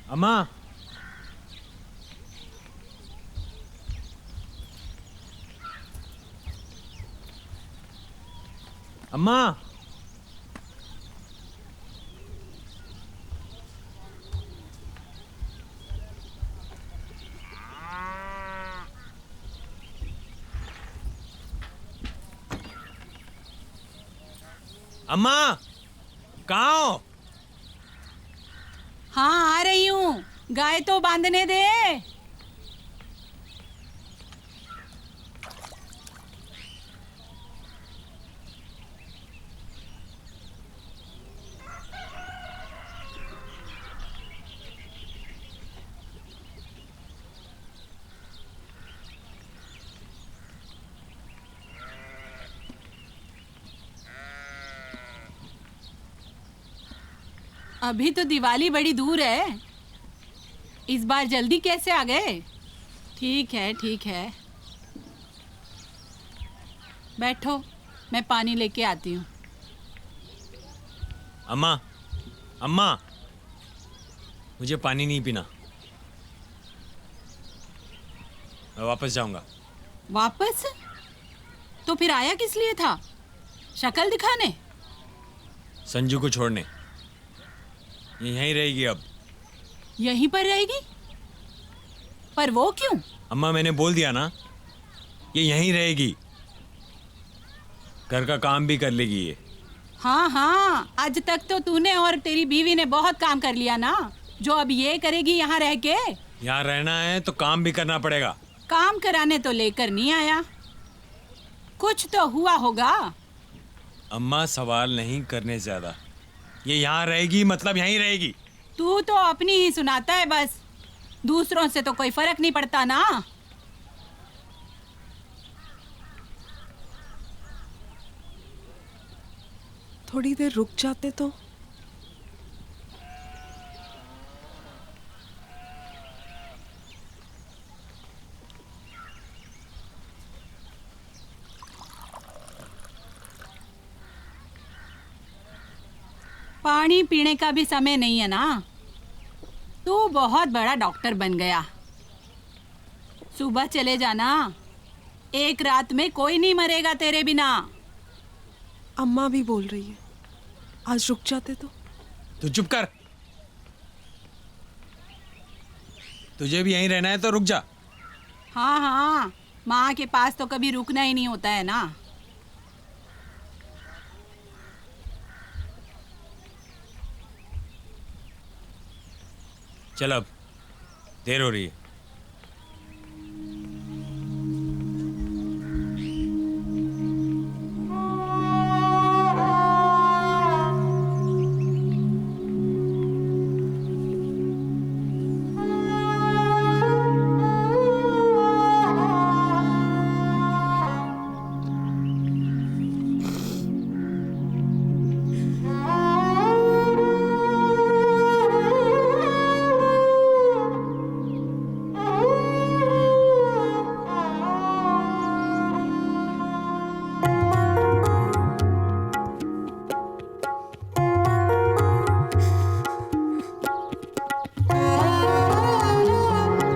अम्मा, अम्मा, अम्मा, कहाँ हो? हाँ, आ रही हूँ। गाय तो बांधने दे। अभी तो दिवाली बड़ी दूर है। इस बार जल्दी कैसे आ गए? ठीक है, ठीक है। बैठो, मैं पानी लेके आती हूँ। अम्मा, अम्मा, मुझे पानी नहीं पीना। मैं वापस जाऊंगा। वापस? तो फिर आया किस लिए था? शक्ल दिखाने? संजू को छोड़ने। ये यहीं रहेगी अब। यहीं पर रहेगी? पर वो क्यों? अम्मा, मैंने बोल दिया ना, ये यहीं रहेगी। घर का काम भी कर लेगी ये। हाँ हाँ, आज तक तो तूने और तेरी बीवी ने बहुत काम कर लिया ना, जो अब ये करेगी यहाँ रह के। यहाँ रहना है तो काम भी करना पड़ेगा। काम कराने तो लेकर नहीं आया। कुछ तो हुआ होगा। अम्मा, सवाल नहीं करने ज्यादा। ये यहाँ रहेगी मतलब यहीं रहेगी। तू तो अपनी ही सुनाता है बस। दूसरों से तो कोई फर्क नहीं पड़ता ना। थोड़ी देर रुक जाते तो। पानी पीने का भी समय नहीं है ना। तू बहुत बड़ा डॉक्टर बन गया। सुबह चले जाना। एक रात में कोई नहीं मरेगा तेरे बिना। अम्मा भी बोल रही है, आज रुक जाते तो। तू चुप कर। तुझे भी यहीं रहना है तो रुक जा। हाँ हाँ, माँ के पास तो कभी रुकना ही नहीं होता है ना। चल अब, देर हो रही है।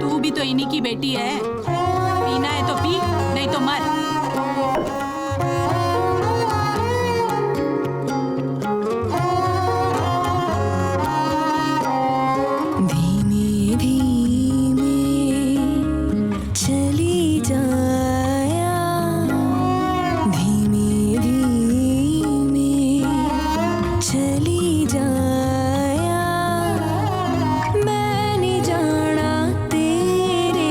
तू भी तो इन्हीं की बेटी है। पीना है तो पी, नहीं तो मर। धीमे धीमे चली जाया, धीमे धीमे चली जाया। मैंने जाना तेरे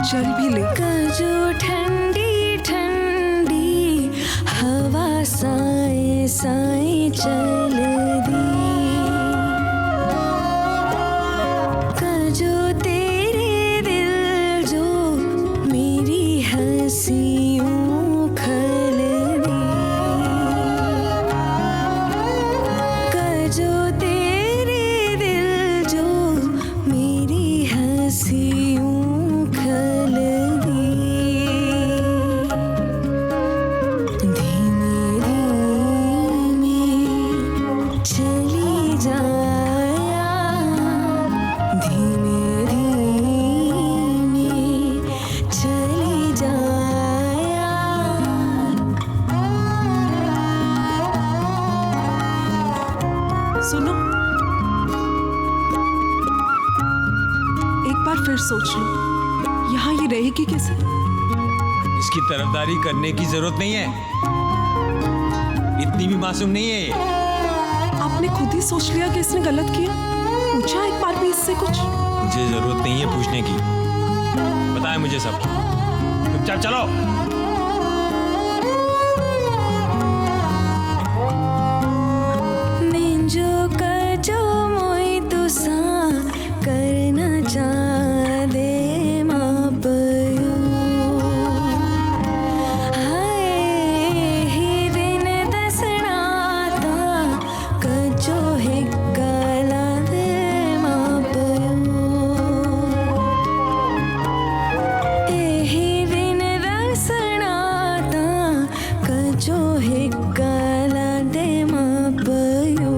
चल भी ले। कजो ठंडी ठंडी हवा साए साए चल दी, कजो तेरे दिल जो मेरी हंसियों खल दी, कजो तेरे दिल जो मेरी हंसियों खल दी। धीमे धीमे चली जाया, धीमे धीमे चली जाया। सुनो, एक बार फिर सोच लो, यहाँ ये रहेगी कैसे? इसकी तरफदारी करने की जरूरत नहीं है, इतनी भी मासूम नहीं है ये। आपने खुद ही सोच लिया कि इसने गलत किया? पूछा एक बार भी इससे कुछ? मुझे जरूरत नहीं है पूछने की, बताए मुझे सब। चुपचाप चलो। मिंजो कजो मोई तुसा करना चाह दे मापयो, हाय ही दिन दसना ता कजो हिक्कला दे मापयो, एही दिन दसना ता कजो हिक्कला दे मापयो।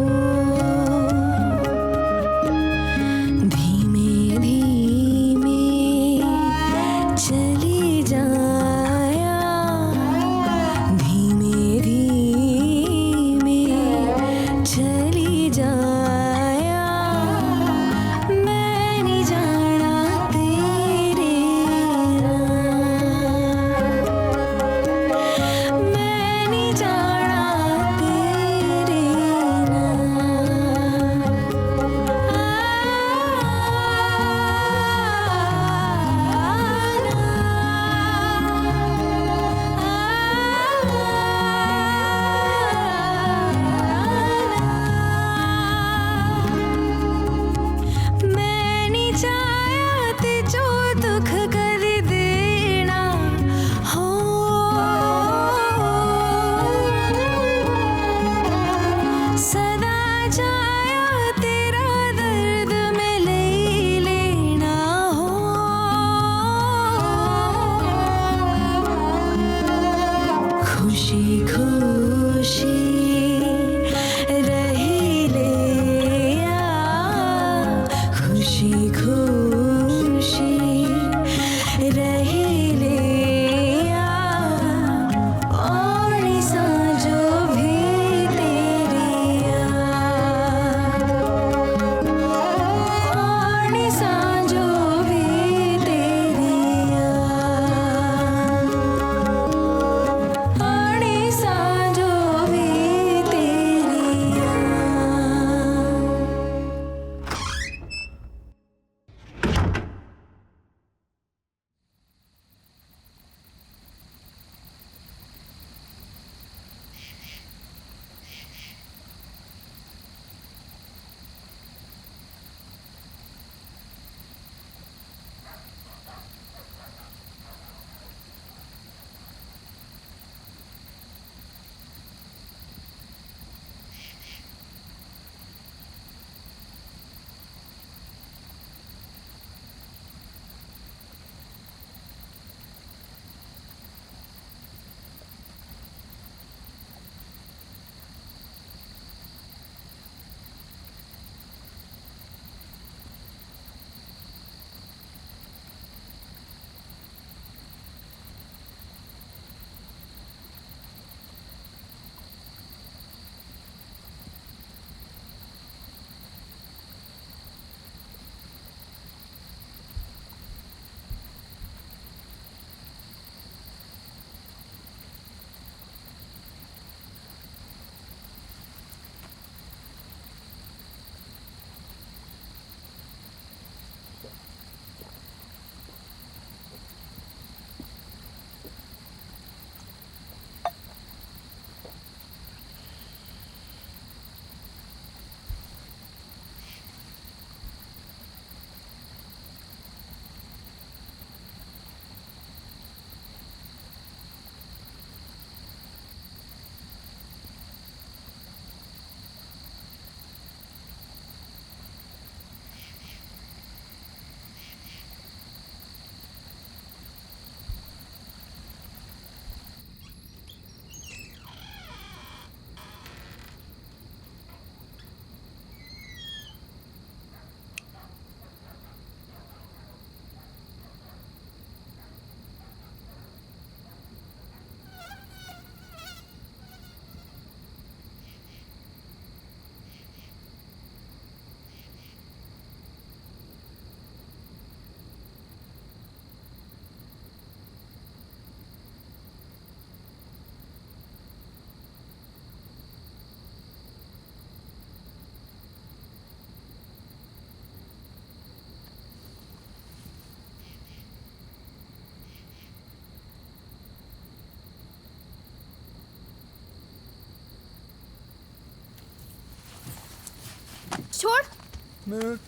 छोड़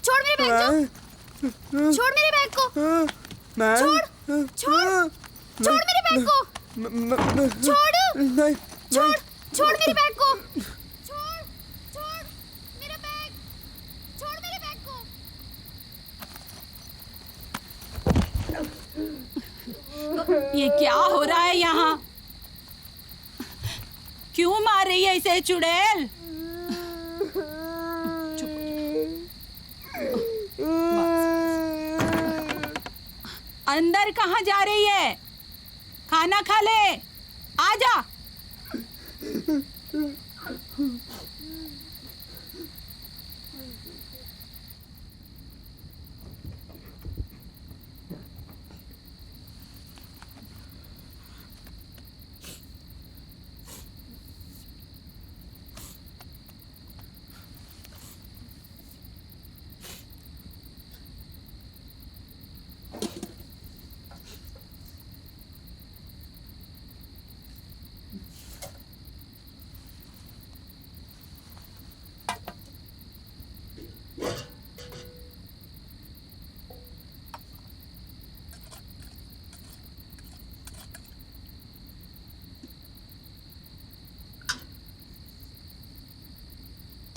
छोड़ मेरे बैग को, छोड़ मेरे बैग को, छोड़ छोड़ छोड़ मेरे बैग को, छोड़ छोड़ छोड़ मेरे बैग को, छोड़ छोड़ मेरा बैग, छोड़ मेरे बैग को। ये क्या हो रहा है यहाँ? क्यों मार रही है इसे चुड़ैल? चुप। अंदर कहाँ जा रही है? खाना खा ले, आजा।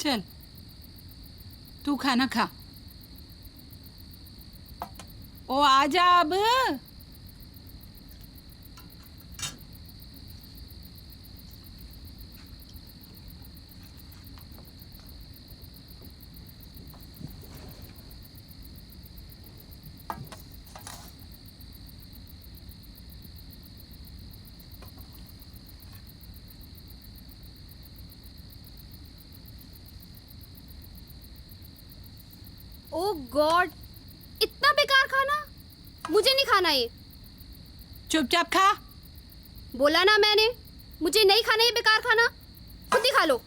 चल, तू खाना खा। ओ आजा अब। ओह गॉड, इतना बेकार खाना, मुझे नहीं खाना ये। चुपचाप खा। बोला ना मैंने, मुझे नहीं खाना ये बेकार खाना, खुद ही खा लो।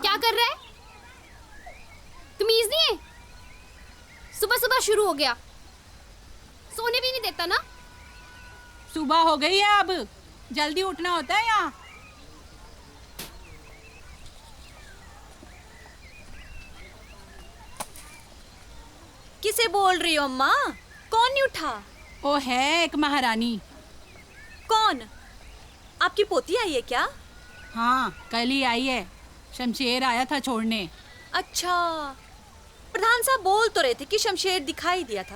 क्या कर रहा है? तमीज नहीं है? सुबह सुबह शुरू हो गया, सोने भी नहीं देता ना। सुबह हो गई है, अब जल्दी उठना होता है यहाँ। किसे बोल रही हो अम्मा? कौन नहीं उठा? ओ है एक महारानी। कौन? आपकी पोती आई है क्या? हाँ, कल ही आई है। शमशेर आया था छोड़ने। अच्छा, प्रधान साहब बोल तो रहे थे कि शमशेर दिखाई दिया था,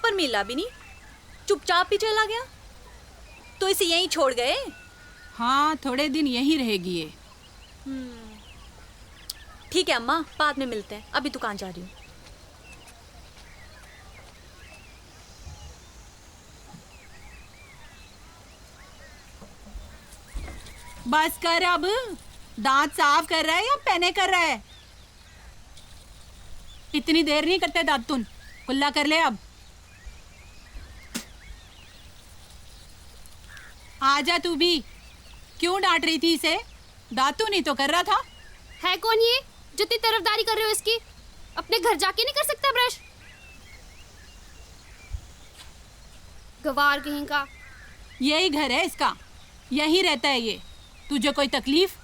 पर मिला भी नहीं, चुपचाप ही चला गया। तो इसे यहीं छोड़ गए? हाँ, थोड़े दिन यहीं रहेगी ये। ठीक है अम्मा, बाद में मिलते हैं, अभी दुकान जा रही हूँ। बस कर अब। दांत साफ कर रहा है या पहने कर रहा है? इतनी देर नहीं करते दातुन, कुल्ला कर ले अब। आजा तू भी। क्यों डांट रही थी इसे? दातुन ही तो कर रहा था। है कौन ये जो इतनी तरफदारी कर रहे हो इसकी? अपने घर जाके नहीं कर सकता ब्रश? गवार कहीं का। यही घर है इसका, यही रहता है ये। तुझे कोई तकलीफ?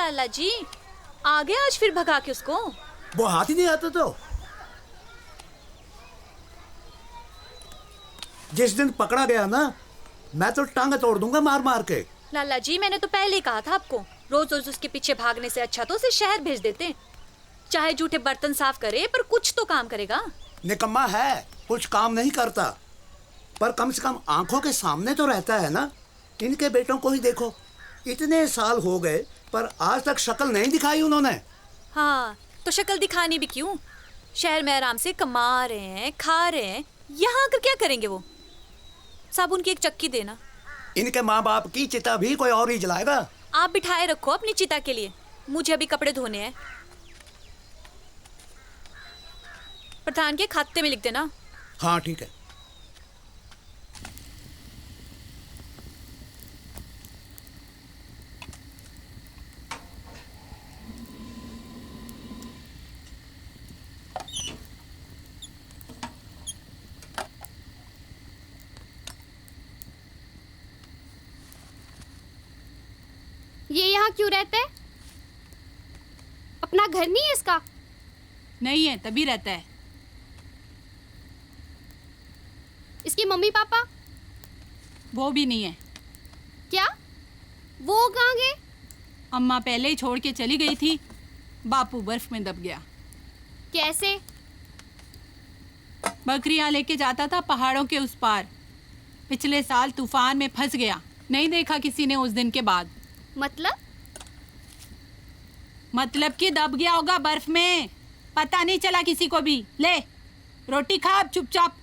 लाला जी, आ गए आज फिर भगा के उसको? वो हाथ ही नहीं आता तो। जिस दिन पकड़ा गया ना, मैं तो टांग तोड़ दूंगा मार मार के। लाला जी, मैंने तो पहले ही कहा था आपको, रोज रोज उसके पीछे भागने से अच्छा तो उसे शहर भेज देते। चाहे जूठे बर्तन साफ करे, पर कुछ तो काम करेगा। निकम्मा है, कुछ काम नहीं करता, पर कम से कम आंखों के सामने तो रहता है ना। इनके बेटों को ही देखो, इतने साल हो गए पर आज तक शक्ल नहीं दिखाई उन्होंने। हाँ, तो शक्ल दिखानी भी क्यों? शहर में आराम से कमा रहे हैं, खा रहे हैं, यहाँ आकर क्या करेंगे वो? साबुन की एक चक्की देना। इनके माँ बाप की चिता भी कोई और ही जलाएगा। आप बिठाए रखो अपनी चिता के लिए, मुझे अभी कपड़े धोने हैं। प्रधान के खाते में लिख देना। हाँ ठीक है। ये यहाँ क्यों रहता है? अपना घर नहीं है इसका? नहीं है तभी रहता है। इसकी मम्मी पापा? वो भी नहीं है। क्या? वो कहाँ गए? अम्मा पहले ही छोड़ के चली गई थी, बापू बर्फ में दब गया। कैसे? बकरियां लेके जाता था पहाड़ों के उस पार, पिछले साल तूफान में फंस गया। नहीं देखा किसी ने उस दिन के बाद। मतलब कि दब गया होगा बर्फ में, पता नहीं चला किसी को भी। ले रोटी खा अब चुपचाप।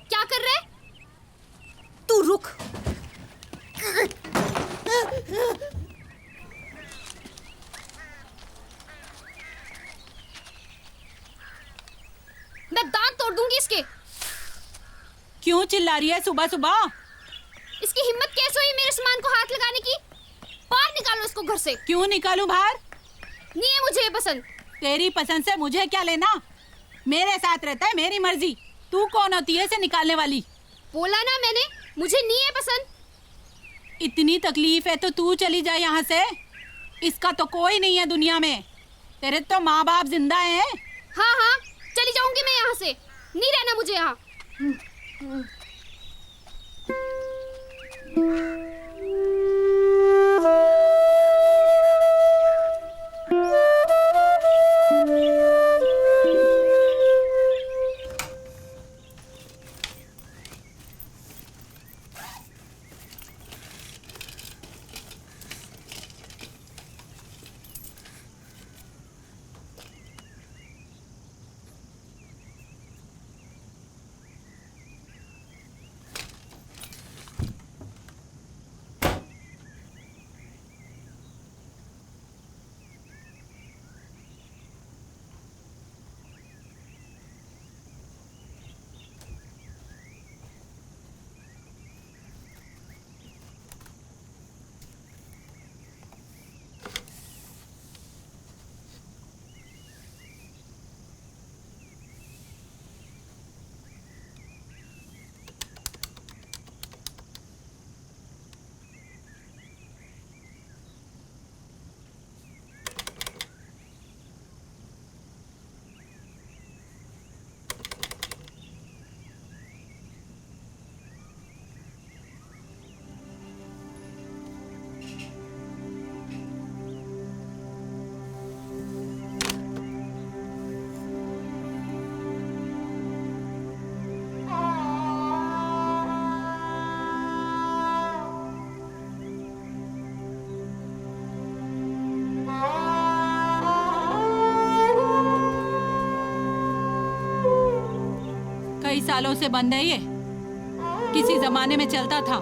क्या कर रहे? तू रुक। मैं दांत तोड़ दूंगी इसके। क्यों चिल्ला रही है सुबह सुबह? इसकी हिम्मत कैसे हुई मेरे सामान को हाथ लगाने की? बाहर निकालो इसको घर से। क्यों निकालूं बाहर? नहीं है मुझे ये पसंद। तेरी पसंद से मुझे क्या लेना? मेरे साथ रहता है, मेरी मर्जी। तू कौन होती है इसे निकालने वाली? बोला ना मैंने, मुझे नहीं है पसंद। इतनी तकलीफ है तो तू चली जा यहाँ से। इसका तो कोई नहीं है दुनिया में। तेरे तो माँ बाप जिंदा हैं। हाँ हाँ, चली जाऊंगी मैं यहाँ से। नहीं रहना मुझे यहाँ। सालों से बंद है ये, किसी जमाने में चलता था,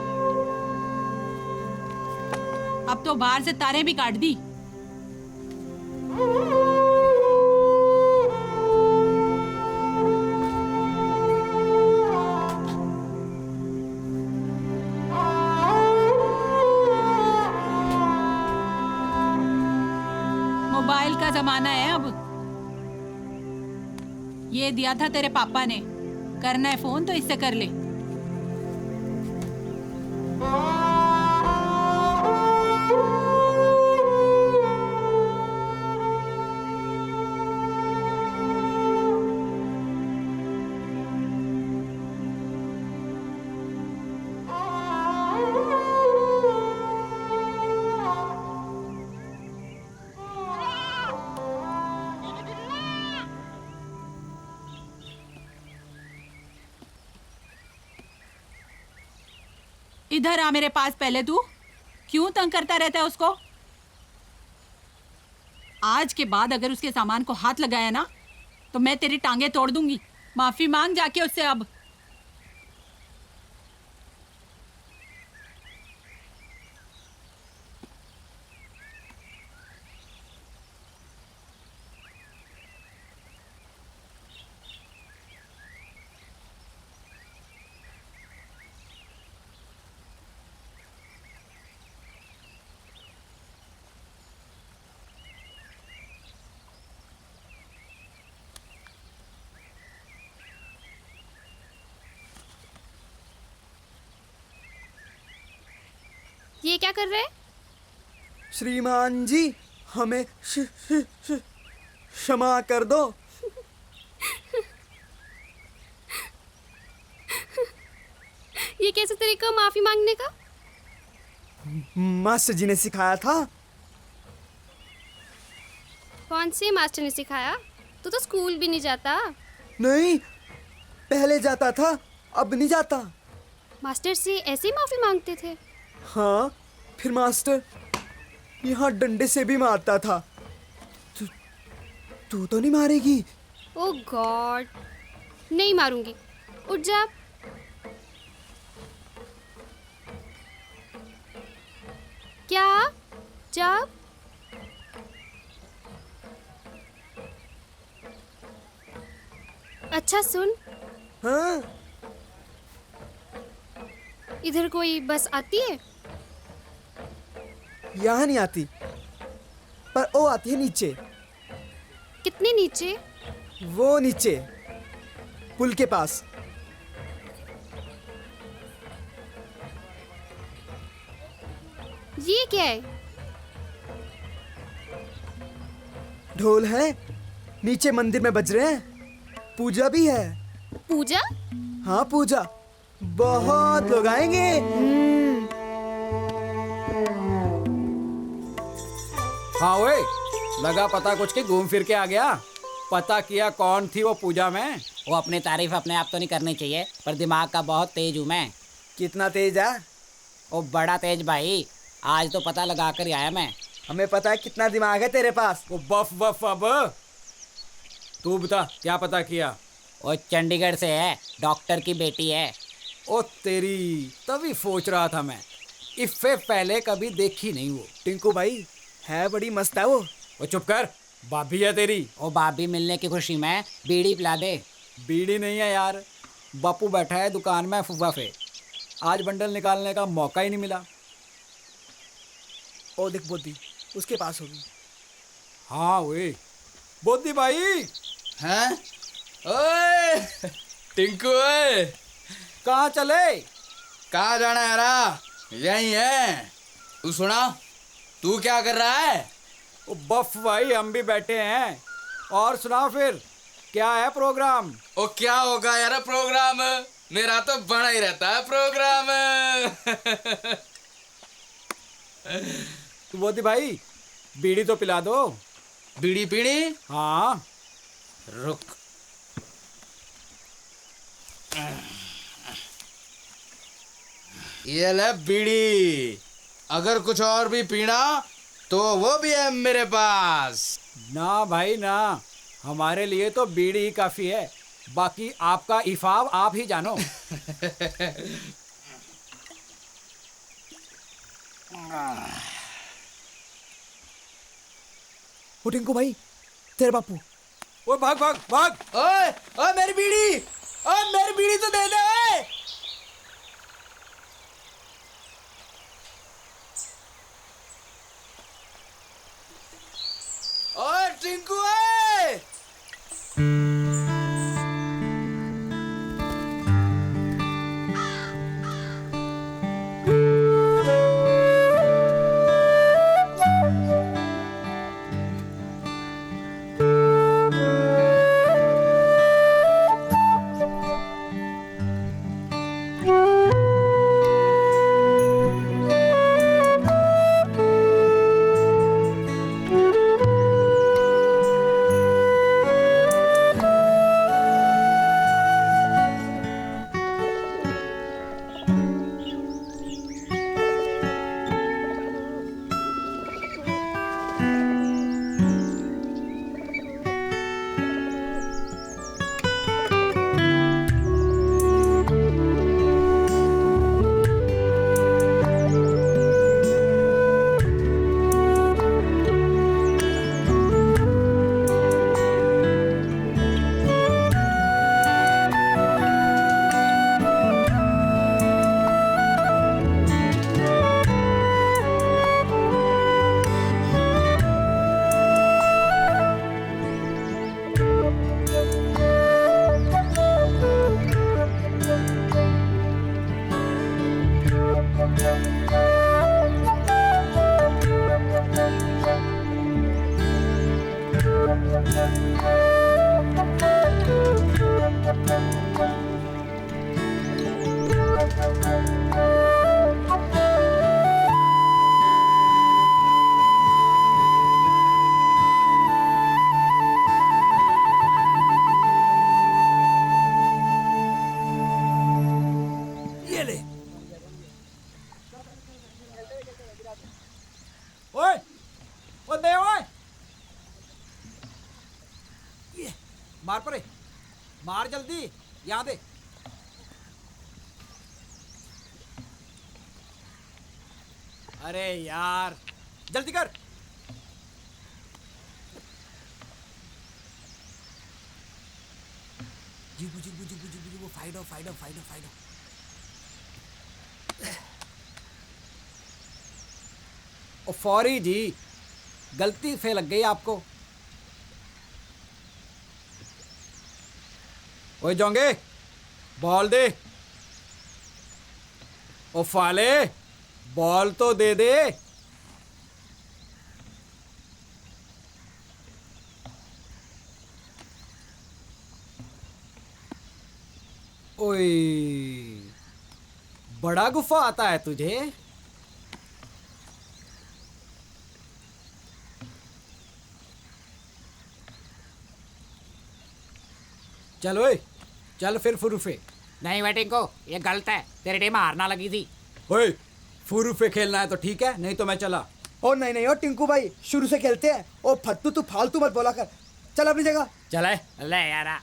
अब तो बाहर से तारें भी काट दी। मोबाइल का जमाना है अब। ये दिया था तेरे पापा ने, करना है फोन तो इससे कर ले। इधर आ मेरे पास पहले। तू क्यों तंग करता रहता है उसको? आज के बाद अगर उसके सामान को हाथ लगाया ना तो मैं तेरी टांगे तोड़ दूंगी। माफी मांग जाके उससे अब। ये क्या कर रहे हैं? श्रीमान जी, हमें क्षमा कर दो। ये कैसे तरीका माफी मांगने का? मास्टर जी ने सिखाया था। कौन से मास्टर ने सिखाया? तू तो स्कूल भी नहीं जाता। नहीं, पहले जाता था, अब नहीं जाता। मास्टर से ऐसे ही माफी मांगते थे? हाँ, फिर मास्टर यहाँ डंडे से भी मारता था। तू तो नहीं मारेगी? ओह गॉड, नहीं मारूंगी। उठ जा। क्या? जब अच्छा सुन, हाँ, इधर कोई बस आती है? यहाँ नहीं आती, पर वो आती है नीचे। कितने नीचे? वो नीचे पुल के पास। ये क्या है? ढोल है, नीचे मंदिर में बज रहे हैं। पूजा भी है। पूजा? हाँ, पूजा। बहुत लोग आएंगे। हाँ ओए, लगा पता कुछ के घूम फिर के आ गया। पता किया कौन थी वो पूजा में? वो अपनी तारीफ अपने आप तो नहीं करनी चाहिए, पर दिमाग का बहुत तेज हूँ मैं। कितना तेज है? वो बड़ा तेज भाई, आज तो पता लगा कर ही आया मैं। हमें पता है कितना दिमाग है तेरे पास। वो बफ बफ। अब तू बता, क्या पता किया? वो चंडीगढ़ से है, डॉक्टर की बेटी है। ओ तेरी, तभी सोच रहा था मैं, इससे पहले कभी देखी नहीं वो। टिंकू भाई है, बड़ी मस्त है वो। वो चुप कर, भाभी है तेरी। वो भाभी मिलने की खुशी में बीड़ी पिला दे। बीड़ी नहीं है यार, बापू बैठा है दुकान में फुफा पे। आज बंडल निकालने का मौका ही नहीं मिला। ओ देख बोधी, उसके पास होगी। हाँ वे बोधी भाई। हैं? ओए टिंकू, ओए कहाँ चले? कहाँ जाना है यारा? यहीं है। तू सुना, तू क्या कर रहा है? ओ बफ भाई, हम भी बैठे हैं। और सुना फिर, क्या है प्रोग्राम? ओ क्या होगा यार प्रोग्राम, मेरा तो बना ही रहता है प्रोग्राम। तो बोधी भाई, बीड़ी तो पिला दो। बीड़ी पीनी? हाँ रुक। ये ले बीड़ी, अगर कुछ और भी पीना तो वो भी है मेरे पास। ना भाई ना, हमारे लिए तो बीड़ी ही काफी है। बाकी आपका इफाव आप ही जानो। ओ टिंकू भाई, तेरे बापू। ओ भाग भाग भाग। ओए ओए मेरी बीड़ी, ओए मेरी बीड़ी तो दे दे। ओए ओए टिंकू ओए। ओए ओ दे ओए। ये मार परे, मार जल्दी, यहाँ दे। अरे यार जल्दी कर। जिगु जिगु जिगु जिगु जिगु फाइडो फाइडो फाइडो फाइडो। ओ फौरी जी, गलती से लग गई आपको। ओए जोंगे, बॉल दे। ओ फाले, बॉल तो दे दे। ओए, बड़ा गुस्सा आता है तुझे। चल ओए, चल फिर फुरूफे। नहीं बेटे को ये गलत है, तेरी टीम हारना लगी थी। ओए, फुरूफे खेलना है तो ठीक है, नहीं तो मैं चला। ओ नहीं नहीं, ओ टिंकू भाई शुरू से खेलते हैं। ओ फत्तू तू फालतू मत बोला कर, चल अपनी जगह। चले ले यारा।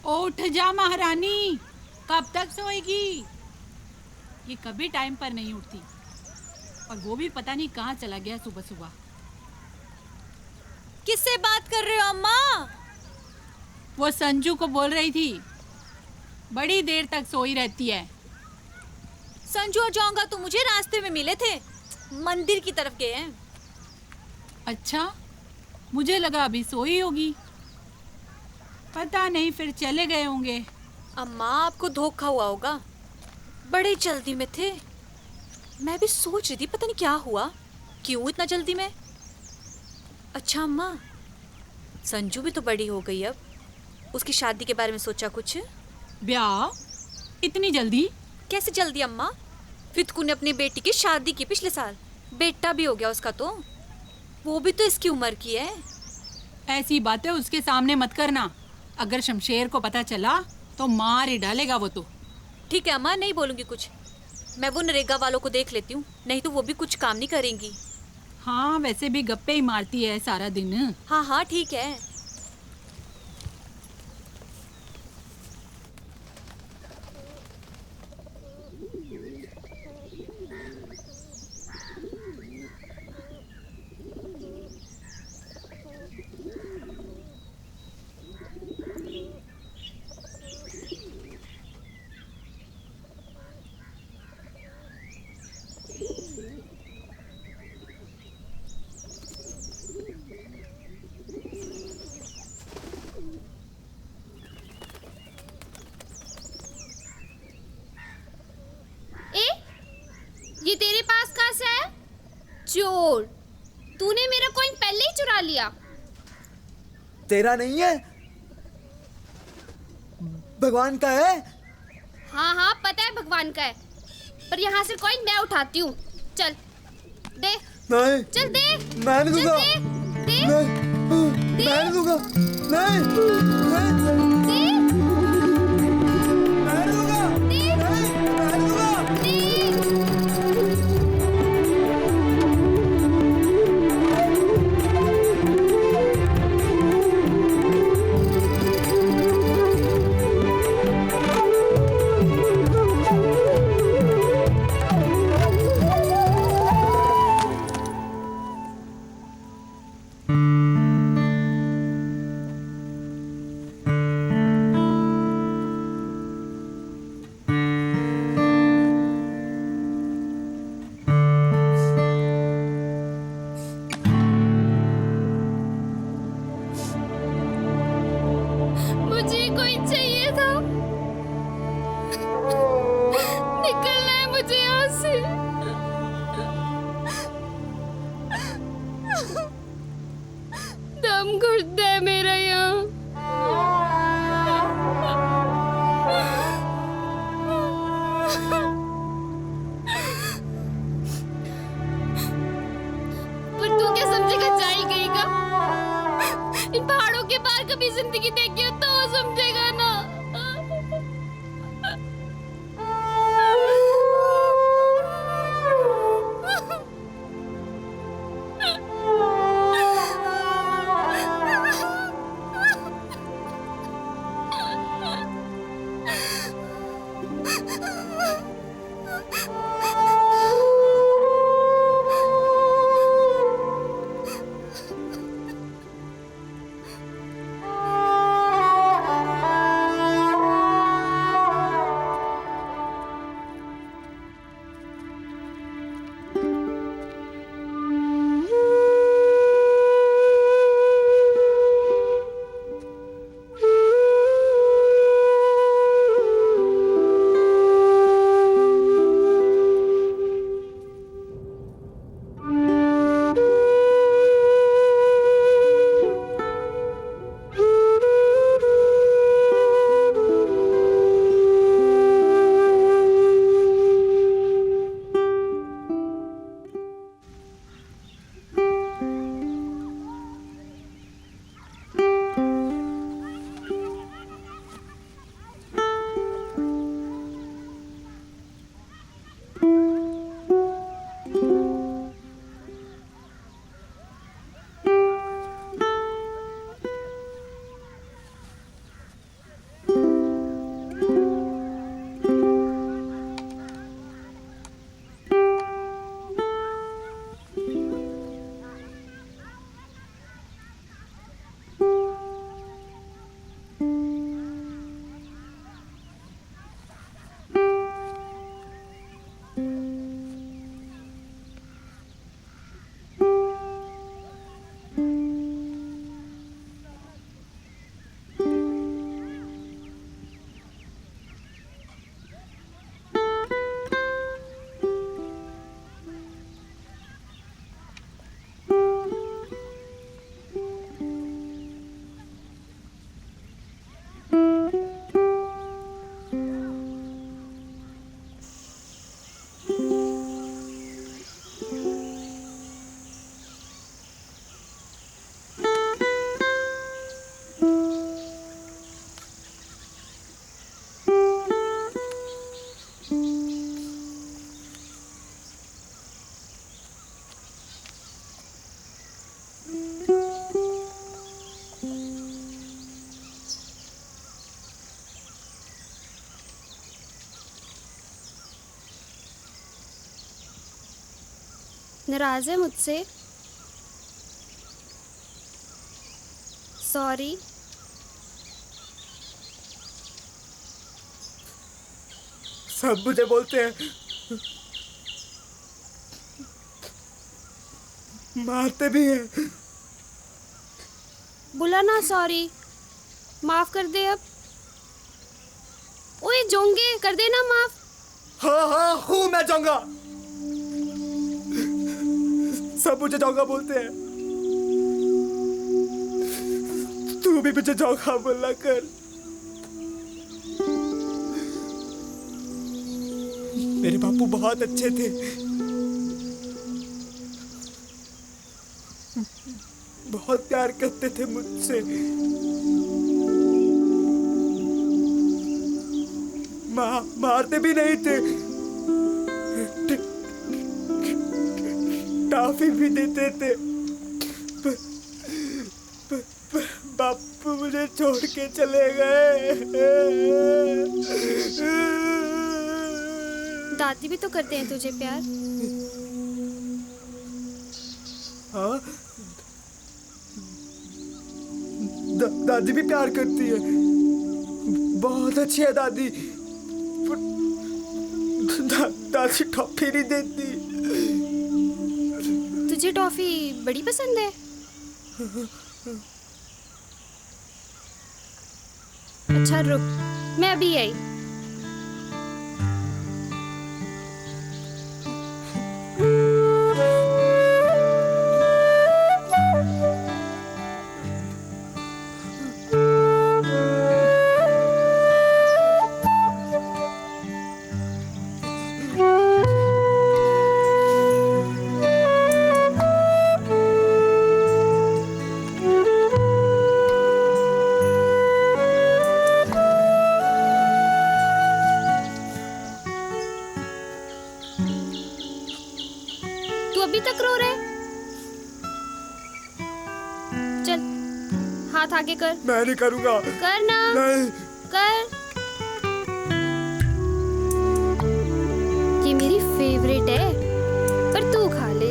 उठ जा महारानी, कब तक सोएगी? ये कभी टाइम पर नहीं उठती, और वो भी पता नहीं कहाँ चला गया सुबह सुबह। किससे बात कर रहे हो अम्मा? वो संजू को बोल रही थी, बड़ी देर तक सोई रहती है। संजू और जाऊंगा तो मुझे रास्ते में मिले थे, मंदिर की तरफ गए हैं। अच्छा, मुझे लगा अभी सोई होगी। पता नहीं, फिर चले गए होंगे। अम्मा आपको धोखा हुआ होगा, बड़े जल्दी में थे। मैं भी सोच रही थी पता नहीं क्या हुआ, क्यों इतना जल्दी में। अच्छा अम्मा, संजू भी तो बड़ी हो गई अब, उसकी शादी के बारे में सोचा कुछ? ब्याह इतनी जल्दी? कैसे जल्दी अम्मा, फितकू ने अपनी बेटी की शादी की पिछले साल, बेटा भी हो गया उसका, तो वो भी तो इसकी उम्र की है। ऐसी बातें उसके सामने मत करना, अगर शमशेर को पता चला तो मार ही डालेगा वो तो। ठीक है अम्मा, नहीं बोलूंगी कुछ। मैं वो नरेगा वालों को देख लेती हूँ, नहीं तो वो भी कुछ काम नहीं करेंगी। हाँ, वैसे भी गप्पे ही मारती है सारा दिन। हाँ हाँ ठीक है। ये तेरे पास कहाँ से है? चोर, तूने मेरा कॉइन पहले ही चुरा लिया। तेरा नहीं है, भगवान का है। हाँ हाँ पता है भगवान का है, पर यहाँ से कॉइन मैं उठाती हूँ। चल दे। नहीं, चल दे। मैं नहीं दूंगा। दे। मैं नहीं दूंगा। नहीं, दे। मुझे कोई चाहिए था, निकलना है मुझे यहाँ से। दम घुटता है मेरा यहाँ। पर तू क्या समझेगा, जाई गई का? इन पहाड़ों के पार कभी जिंदगी देखी हो तो समझेगा ना। नाराज है मुझसे? सॉरी। सब मुझे बोलते हैं, मारते भी हैं। बोला ना सॉरी, माफ कर दे अब। ओए जोंगे, कर दे ना माफ। हाँ हाँ हूँ मैं जोंगा। सब मुझे जोंगा बोलते हैं। तू भी मुझे जोंगा बोला कर। मेरे बापू बहुत अच्छे थे। बहुत प्यार करते थे मुझसे। मारते भी नहीं थे, टॉफी भी देते थे। बापू मुझे छोड़ के चले गए। दादी भी तो करते हैं तुझे प्यार। हाँ, दादी भी प्यार करती है। बहुत अच्छी है दादी। दादी टॉफी नहीं देती। तुझे टॉफी बड़ी पसंद है? अच्छा रुक, मैं अभी आई। तू अभी तक रो रहे? चल हाथ आगे कर। मैं नहीं करूंगा। कर ना। नहीं। कर। ये मेरी फेवरेट है, पर तू खा ले।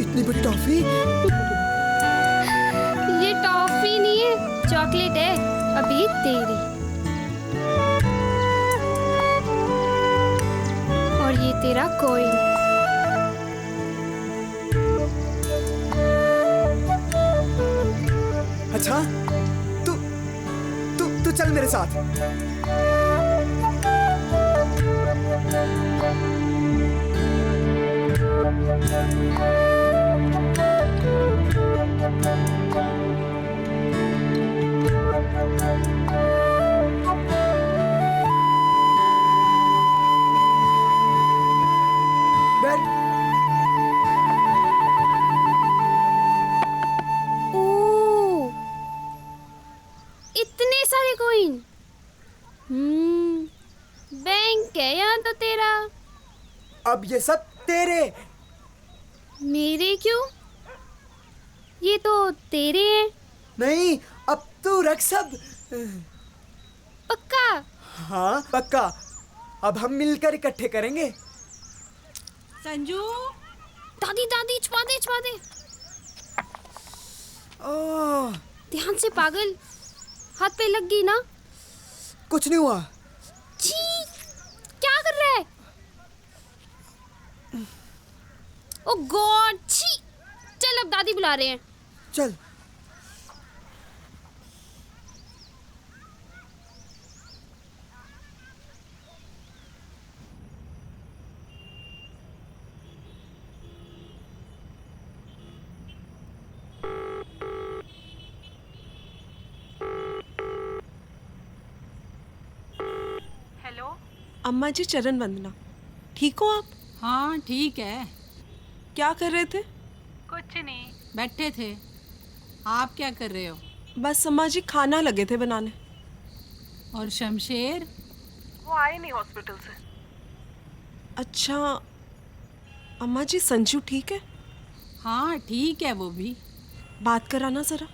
इतनी बड़ी टॉफी? ये टॉफी नहीं है, चॉकलेट है। अभी तेरी। और ये तेरा कॉइन। अच्छा, तू चल मेरे साथ। ओह, इतने सारे कॉइन। बैंक है यहाँ तो तेरा। अब ये सब तेरे। मेरे क्यों? ये तो तेरे हैं। नहीं, अब तू रख सब। पक्का? हाँ पक्का। अब हम मिलकर इकट्ठे करेंगे। संजू। दादी दादी छुपा दे छुपा दे। ओह, ध्यान से पागल, हाथ पे लग गई ना। कुछ नहीं हुआ। छी, क्या कर रहा है? ओ गॉड, छी। चल अब दादी बुला रहे हैं। चल। अम्मा जी चरण वंदना। ठीक हो आप? हाँ ठीक है। क्या कर रहे थे? कुछ नहीं, बैठे थे। आप क्या कर रहे हो? बस अम्मा जी खाना लगे थे बनाने। और शमशेर? वो आए नहीं हॉस्पिटल से। अच्छा, अम्मा जी संजू ठीक है? हाँ ठीक है वो भी। बात कराना जरा।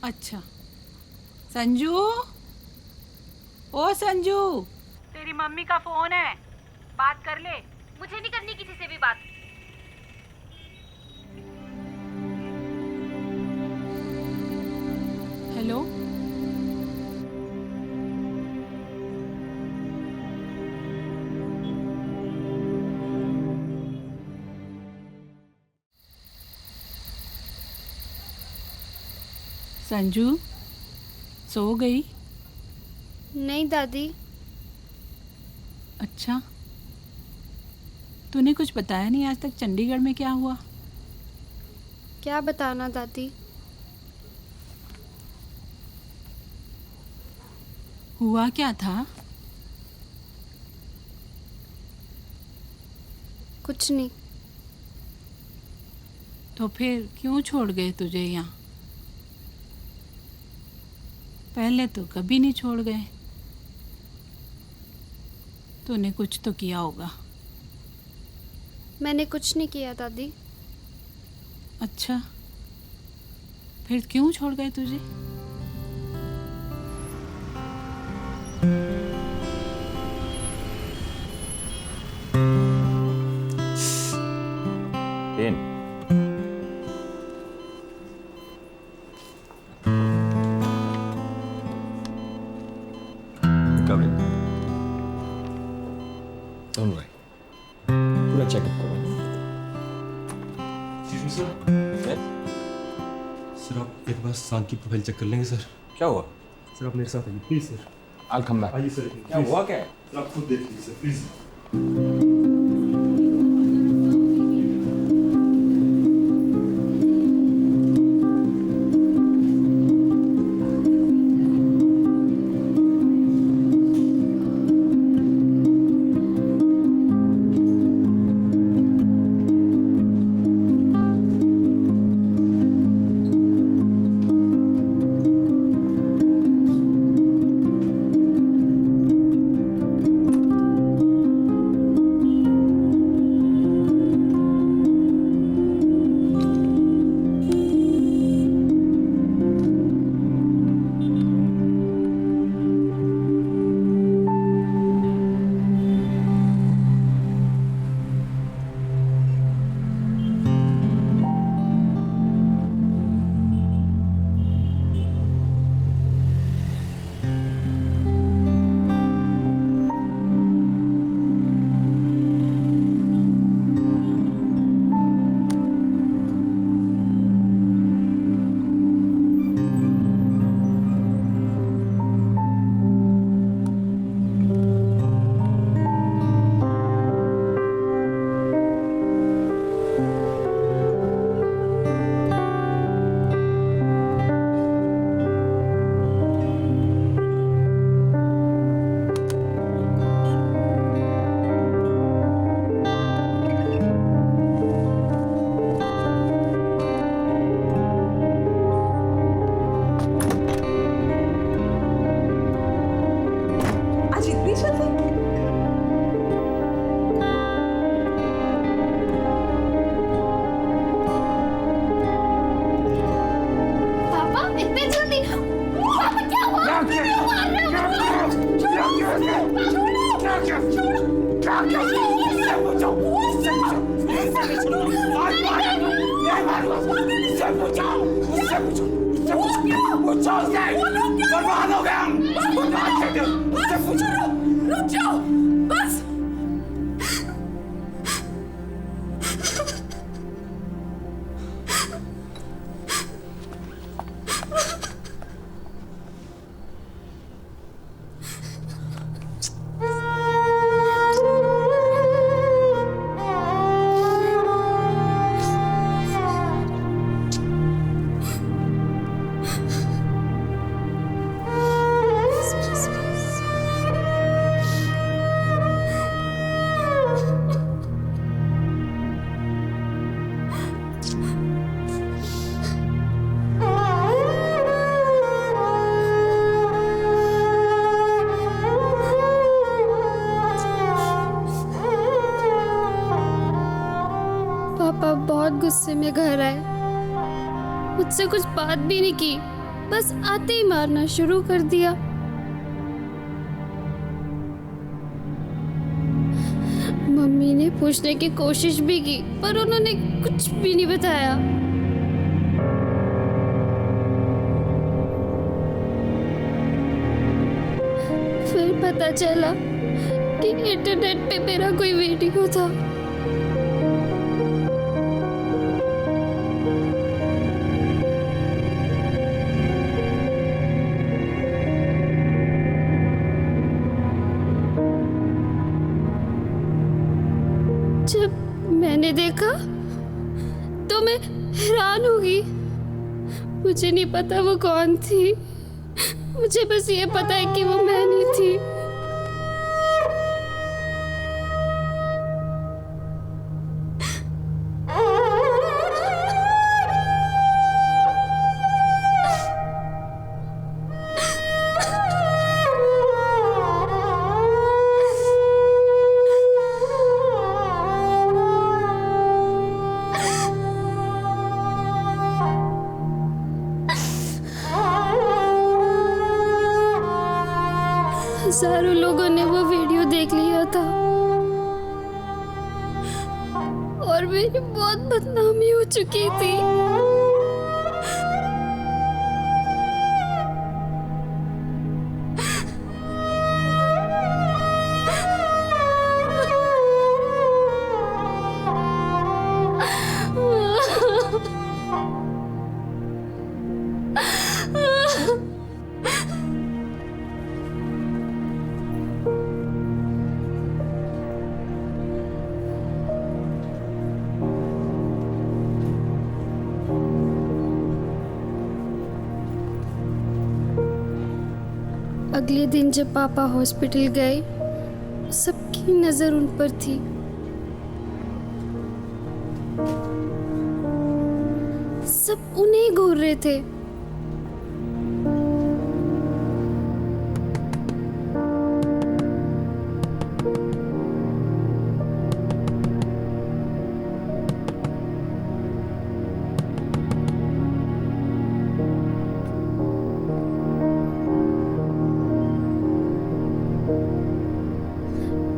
अच्छा संजू, ओ संजू, तेरी मम्मी का फोन है, बात कर ले। मुझे नहीं करनी किसी से भी बात। हेलो, संजू सो गई? नहीं दादी। अच्छा, तूने कुछ बताया नहीं आज तक चंडीगढ़ में क्या हुआ? क्या बताना दादी? हुआ क्या था? कुछ नहीं। तो फिर क्यों छोड़ गए तुझे यहाँ? पहले तो कभी नहीं छोड़ गए। तूने कुछ तो किया होगा। मैंने कुछ नहीं किया दादी। अच्छा, फिर क्यों छोड़ गए तुझे? पेन रिकवरी डोंट वरी, पूरा चेकअप करो। सर आप एक बार सांग की प्रोफाइल चेक कर लेंगे सर? क्या हुआ? सर आप मेरे साथ आइए please sir. I'll come back. आइए सर। क्या हुआ क्या? सर आप खुद देख लीजिए सर प्लीज। पापा बहुत गुस्से में घर आए, मुझसे कुछ बात भी नहीं की, बस आते ही मारना शुरू कर दिया। पूछने की कोशिश भी की पर उन्होंने कुछ भी नहीं बताया। फिर पता चला कि इंटरनेट पे मेरा कोई वीडियो था। जब मैंने देखा तो मैं हैरान हो गई। मुझे नहीं पता वो कौन थी, मुझे बस ये पता है कि वो मैं नहीं थी। हजारों लोगों ने वो वीडियो देख लिया था और मेरी बहुत बदनामी हो चुकी थी। अगले दिन जब पापा हॉस्पिटल गए, सबकी नजर उन पर थी। सब उन्हें घूर रहे थे।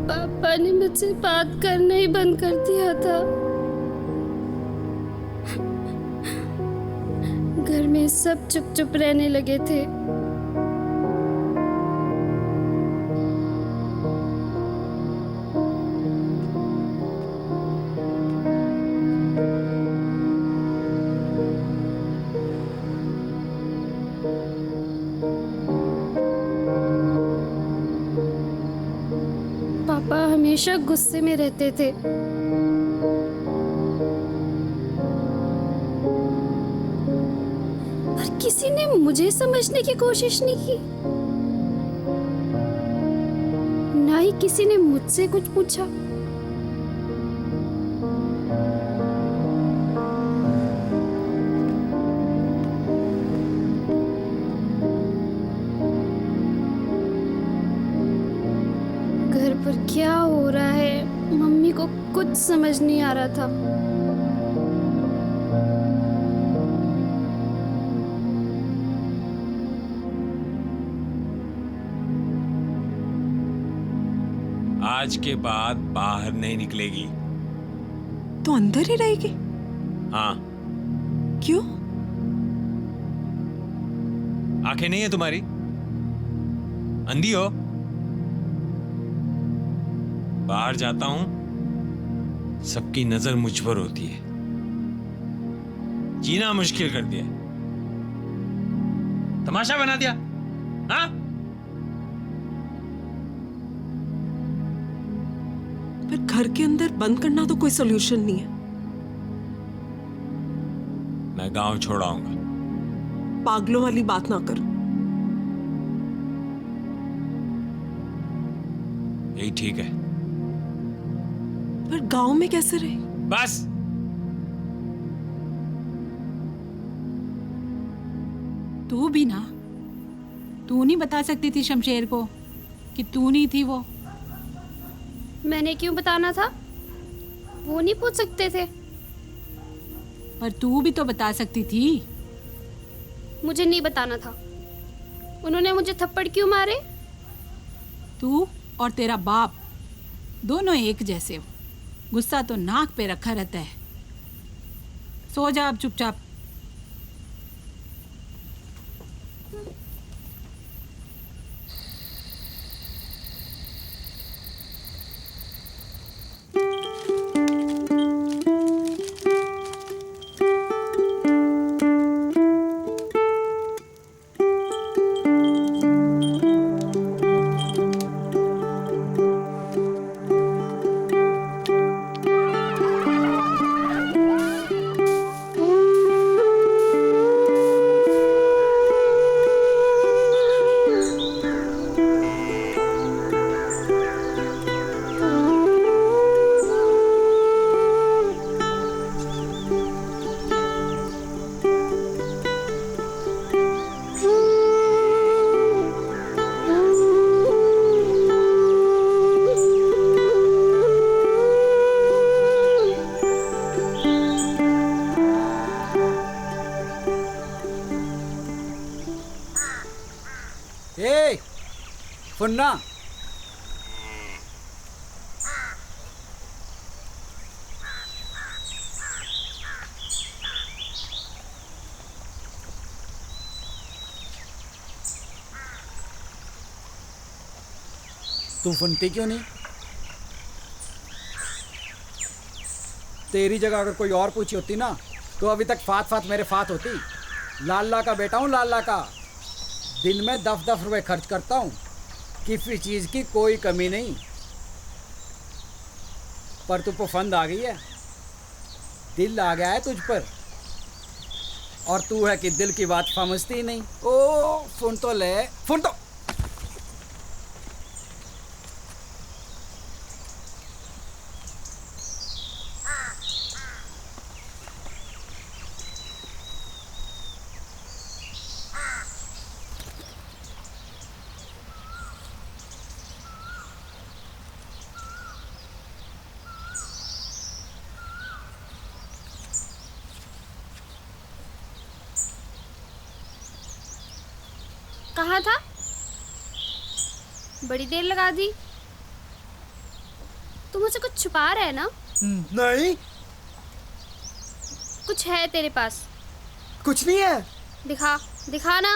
पापा ने मुझसे बात करना ही बंद कर दिया था। घर में सब चुप चुप रहने लगे थे। पापा हमेशा गुस्से में रहते थे। पर किसी ने मुझे समझने की कोशिश नहीं की। ना ही किसी ने मुझसे कुछ पूछा। घर पर क्या हो रहा है, मम्मी को कुछ समझ नहीं आ रहा था। आज के बाद बाहर नहीं निकलेगी। तो अंदर ही रहेगी? हाँ। क्यों? आंखें नहीं है तुम्हारी? अंधी हो? बाहर जाता हूं, सबकी नजर मुझ पर होती है। जीना मुश्किल कर दिया, तमाशा बना दिया। हाँ? पर घर के अंदर बंद करना तो कोई सॉल्यूशन नहीं है। मैं गांव छोड़ आऊंगा। पागलों वाली बात ना कर। यही ठीक है। पर गांव में कैसे रहे? बस तू भी ना, तू नहीं बता सकती थी शमशेर को कि तू नहीं थी वो? मैंने क्यों बताना था? वो नहीं पूछ सकते थे? पर तू भी तो बता सकती थी। मुझे नहीं बताना था। उन्होंने मुझे थप्पड़ क्यों मारे? तू और तेरा बाप दोनों एक जैसे हो। गुस्सा तो नाक पे रखा रहता है। सो जा अब चुपचाप। ए फुन्ना, तुम फुनती क्यों नहीं? तेरी जगह अगर कोई और पूछी होती ना तो अभी तक फात फात मेरे फात होती। लाला का बेटा हूँ, लाला का। दिन में 10-10 रुपए खर्च करता हूँ, किसी चीज़ की कोई कमी नहीं। पर तू पसंद आ गई है, दिल आ गया है तुझ पर, और तू है कि दिल की बात समझती ही नहीं। ओ सुन तो ले, सुन तो। कहाँ था? बड़ी देर लगा दी। तू मुझसे कुछ छुपा रहा है ना? नहीं, कुछ है तेरे पास? कुछ नहीं है। दिखा, दिखा ना।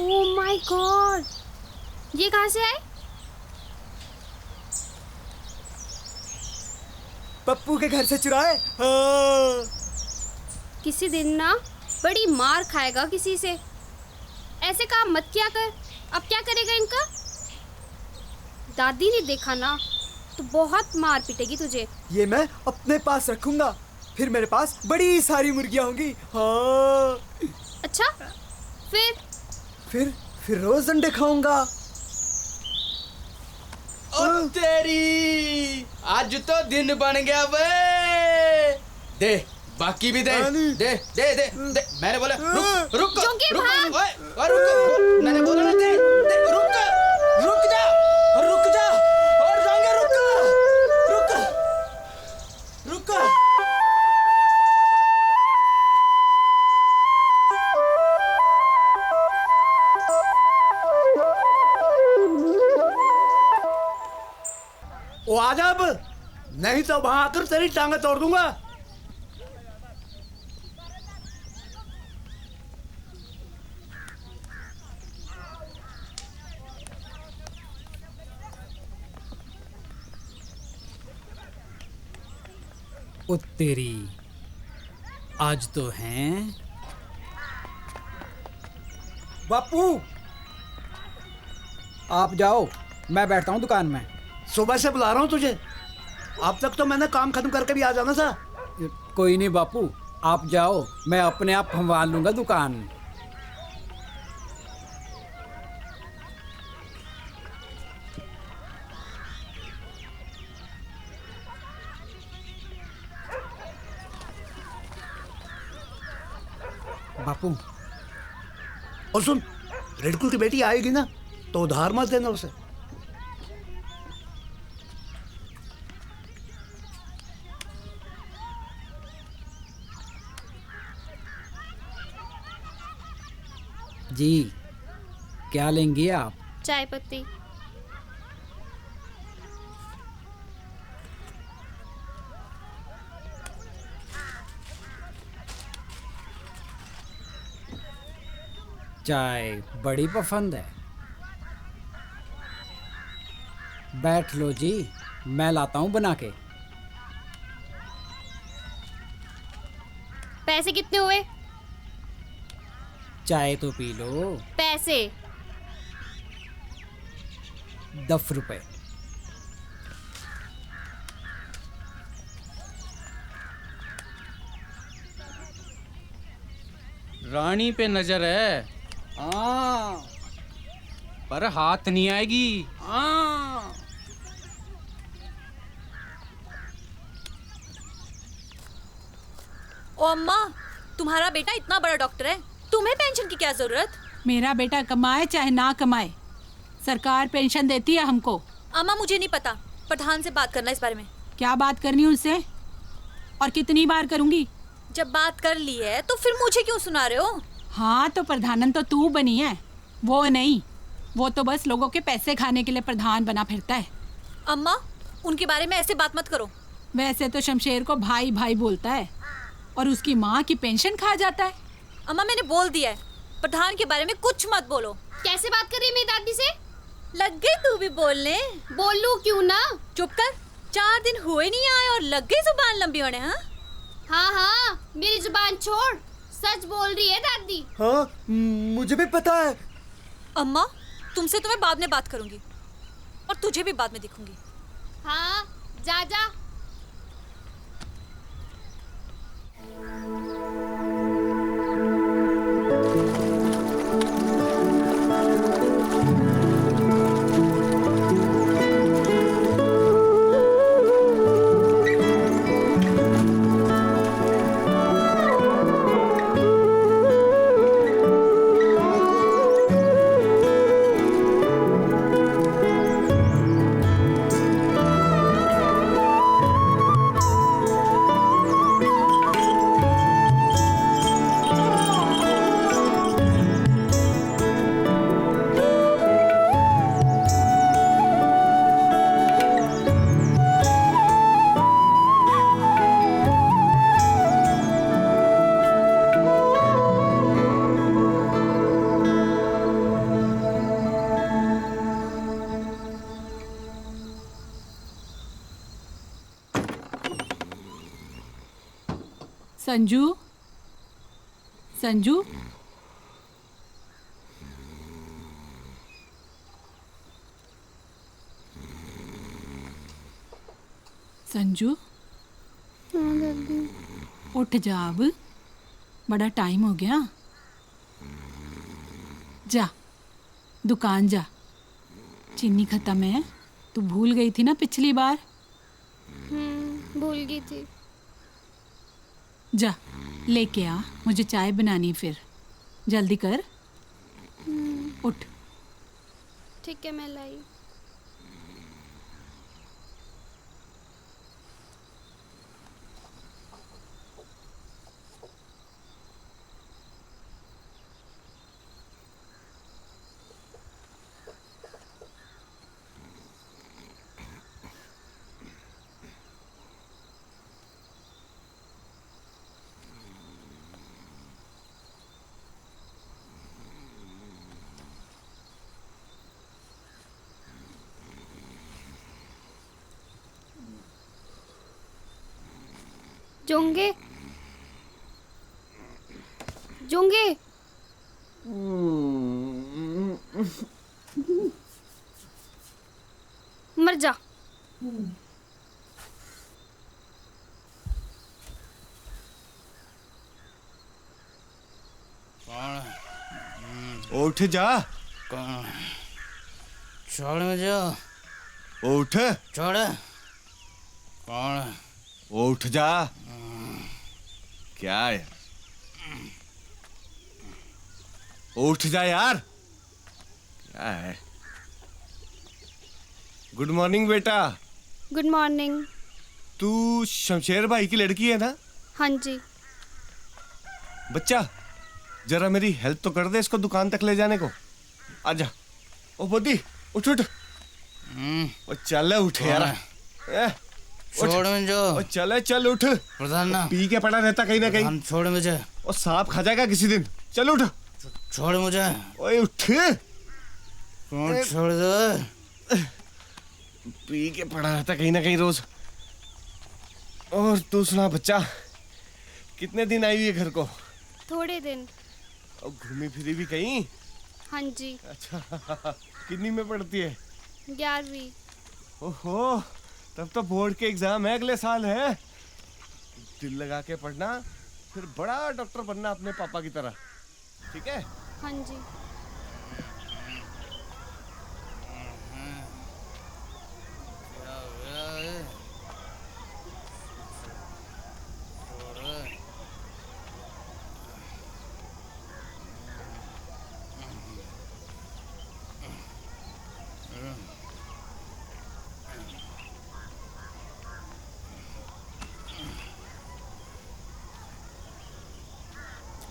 ओह माय गॉड, ये कहाँ से आए? पप्पू के घर से चुराए। हाँ। किसी दिन ना बड़ी मार खाएगा किसी से। ऐसे काम मत किया कर। अब क्या करेगा इनका? दादी ने देखा ना तो बहुत मार पिटेगी तुझे। ये मैं अपने पास रखूंगा, फिर मेरे पास बड़ी सारी मुर्गियां होंगी। हाँ। अच्छा, फिर रोज अंडे खाऊंगा। ओ तेरी, आज तो दिन बन गया वे। दे, बाकी भी दे। दे दे दे दे। मैंने बोला रुक रुक रुक। ओए रुक, मैंने बोला ना दे दे। रुक रुक जा, रुक जा, और जाएंगे। रुक रुक रुक। ओ आ जा अब, नहीं तो वहां आकर तेरी टांगे तोड़ दूंगा। ओ तेरी, आज तो हैं। बापू, आप जाओ, मैं बैठता हूँ दुकान में। सुबह से बुला रहा हूँ तुझे, अब तक तो मैंने काम खत्म करके भी आ जाना था। कोई नहीं बापू, आप जाओ, मैं अपने आप संभाल लूंगा दुकान। बापू, और सुन, रिडकू की बेटी आएगी ना तो उधार मत देना उसे। जी, क्या लेंगी आप? चाय पत्ती। चाय बड़ी पसंद है। बैठ लो जी, मैं लाता हूँ बना के। पैसे कितने हुए? चाय तो पी लो। पैसे 10 रुपए। रानी पे नजर है। हाँ, पर हाथ नहीं आएगी। हाँ। ओ अम्मा, तुम्हारा बेटा इतना बड़ा डॉक्टर है, तुम्हें पेंशन की क्या जरूरत? मेरा बेटा कमाए चाहे ना कमाए, सरकार पेंशन देती है हमको। अम्मा मुझे नहीं पता, प्रधान से बात करना इस बारे में। क्या बात करनी उनसे, और कितनी बार करूंगी? जब बात कर ली है तो फिर मुझे क्यों सुना रहे हो? हाँ तो प्रधानन तो तू बनी है, वो नहीं। वो तो बस लोगों के पैसे खाने के लिए प्रधान बना फिरता है। अम्मा, उनके बारे में ऐसे बात मत करो। वैसे तो शमशेर को भाई भाई बोलता है और उसकी माँ की पेंशन खा जाता है। अम्मा मैंने बोल दिया है, प्रधान के बारे में कुछ मत बोलो। कैसे बात कर रही है मेरी दादी से? लग गई तू भी बोलने? बोल लूं क्यों ना? चुप कर, 4 दिन हुए नहीं आए और लग गई जुबान लंबी होने। हाँ हाँ हाँ, मेरी जुबान छोड़, सच बोल रही है दादी। हाँ, मुझे भी पता है। अम्मा, तुमसे तो मैं बाद में बात करूंगी और तुझे भी बाद में दिखूंगी। हाँ, जा जा। संजू, संजू, संजू, उठ जा अब, बड़ा टाइम हो गया। जा दुकान जा, चीनी खत्म है। तू भूल गई थी ना पिछली बार। भूल गई थी। जा लेके आ, मुझे चाय बनानी, फिर जल्दी कर। उठ। ठीक है, मैं लाई। जोंगे, जोंगे, मर जा। उठ जा। छोड़ मुझे। उठ। छोड़। कौन? उठ जा। क्या है? उठ जा यार। क्या है? गुड मॉर्निंग बेटा। Good morning. तू शमशेर भाई की लड़की है ना? हाँ जी। बच्चा, जरा मेरी हेल्प तो कर दे इसको दुकान तक ले जाने को। आजा। ओ बोदी, उठ उठ। ओ चल उठ यार। छोड़ मुझे। ओ चल चल उठ। प्रधान ना पी के पड़ा रहता कहीं ना कहीं। छोड़ मुझे। और सांप खा जाएगा किसी दिन। चल उठ। छोड़ मुझे। ओए उठ। छोड़ दो। पी के पड़ा रहता कहीं ना कहीं रोज। और तू सुना बच्चा, कितने दिन आई हुई है घर को? थोड़े दिन। और घूमी फिरी भी कहीं? हाँ जी। अच्छा कितनी में पढ़ती है? 11वीं। ओहो, तब तो बोर्ड के एग्जाम है अगले साल है। दिल लगा के पढ़ना, फिर बड़ा डॉक्टर बनना अपने पापा की तरह, ठीक है? हाँ जी।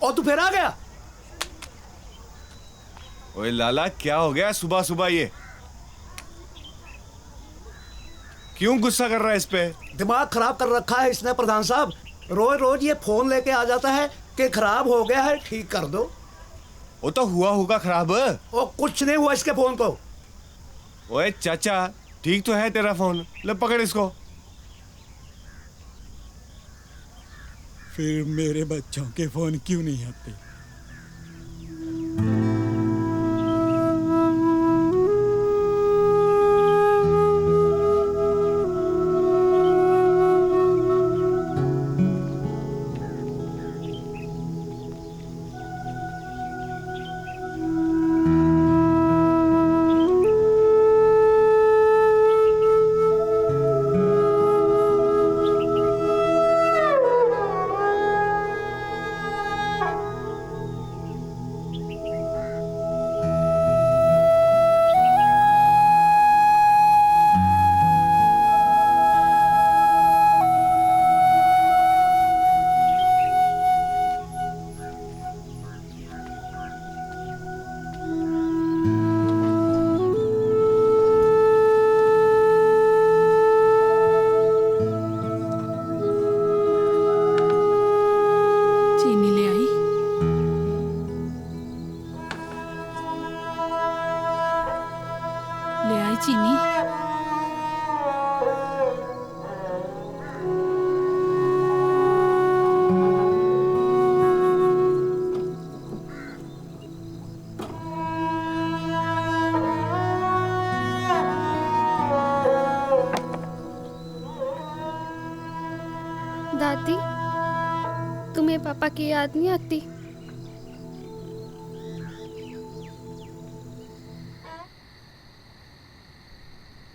और तू फिर आ गया? ओए लाला, क्या हो गया सुबह सुबह ये? क्यों गुस्सा कर रहा है इस पे? दिमाग खराब कर रखा है इसने प्रधान साहब। रोज रोज ये फोन लेके आ जाता है कि खराब हो गया है, ठीक कर दो। वो तो हुआ होगा खराब। वो कुछ नहीं हुआ इसके फोन को। ओए चाचा, ठीक तो है तेरा फोन, ले पकड़ इसको। फिर मेरे बच्चों के फोन क्यों नहीं आते? दादी, तुम्हें पापा की याद नहीं आती?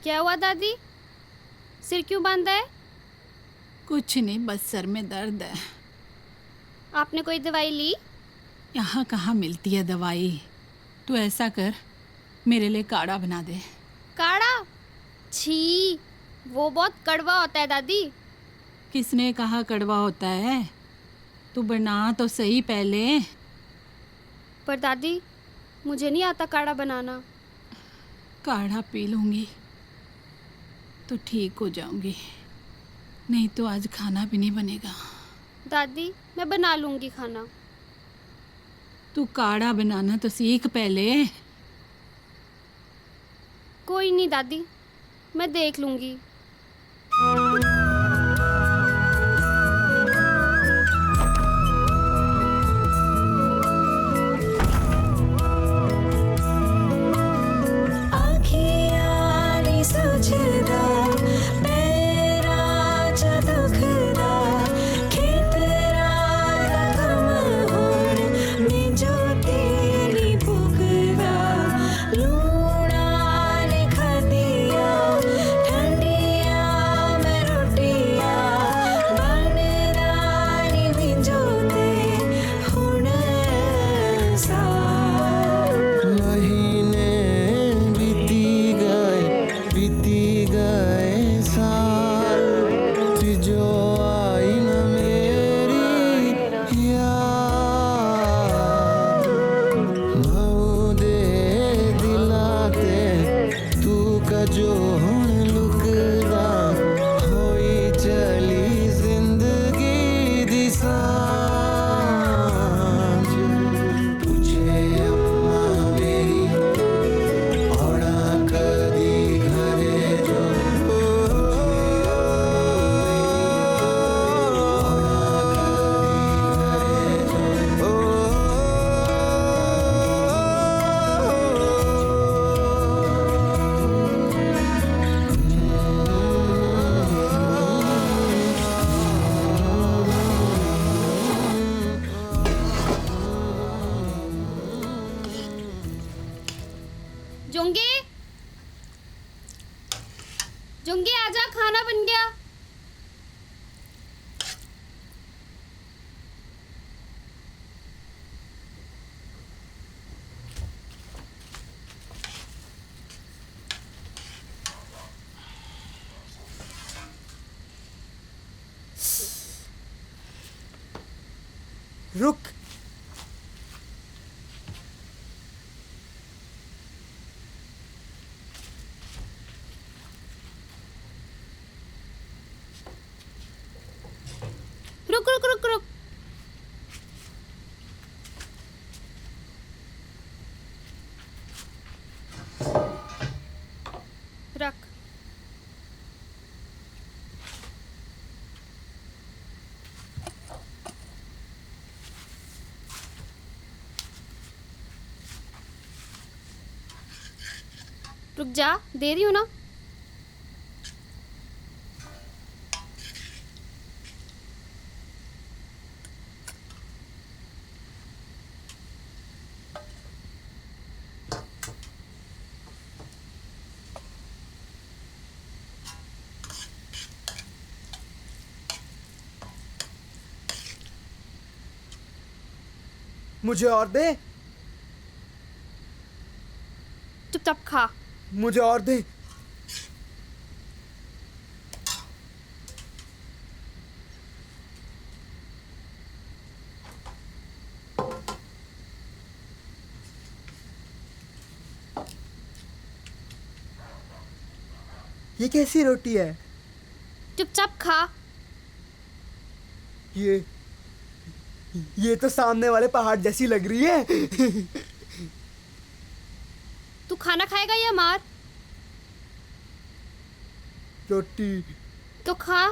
क्या हुआ दादी? सिर क्यों बांधा है? कुछ नहीं, बस सर में दर्द है। आपने कोई दवाई ली? यहाँ कहाँ मिलती है दवाई। तू ऐसा कर, मेरे लिए काढ़ा बना दे। काढ़ा? छी, वो बहुत कड़वा होता है दादी। किसने कहा कड़वा होता है? तू बना तो सही पहले। पर दादी, मुझे नहीं आता काढ़ा बनाना। काढ़ा पी लूँगी तो ठीक हो जाऊंगी, नहीं तो आज खाना भी नहीं बनेगा। दादी, मैं बना लूँगी खाना। तू काढ़ा बनाना तो सीख पहले। कोई नहीं दादी, मैं देख लूँगी। मुझे जुंगी आजा, खाना बन गया। रुक। रुक रुक रुक रुक। रख। रुक जा, दे रही हूँ ना। मुझे और दे। चुपचाप खा। मुझे और दे। ये कैसी रोटी है? चुपचाप खा। ये तो सामने वाले पहाड़ जैसी लग रही है। तू खाना खाएगा या मार? रोटी। तो खा।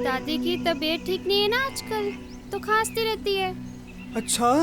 दादी की तबीयत ठीक नहीं है ना आजकल, तो खांसती रहती है। अच्छा।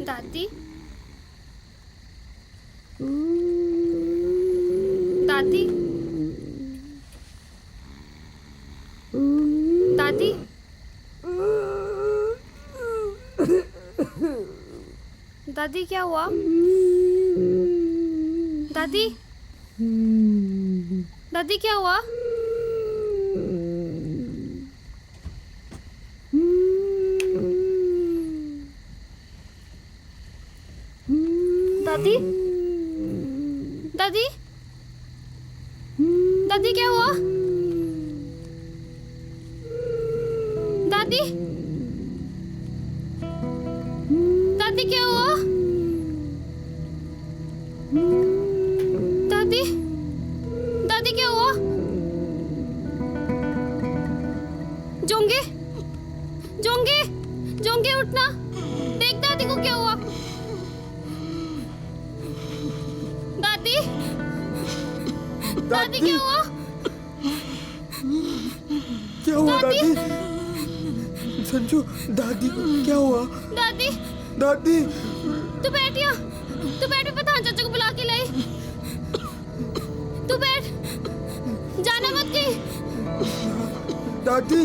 दादी दादी दादी दादी क्या हुआ? दादी दादी क्या हुआ? दादी दादी दादी क्या हुआ? दादी दादी क्या हुआ? दादी दादी क्या हुआ? जोंगे जोंगे जोंगे उठना, देख दादी को क्या हुआ? दादी दादी क्या हुआ? क्या हुआ दादी? संजू, दादी को क्या हुआ? दादी दादी तू बैठ यहाँ, तू बैठ, मैं प्रधान चाचा को बुला के लाई। तू बैठ, जाना मत कहीं। दादी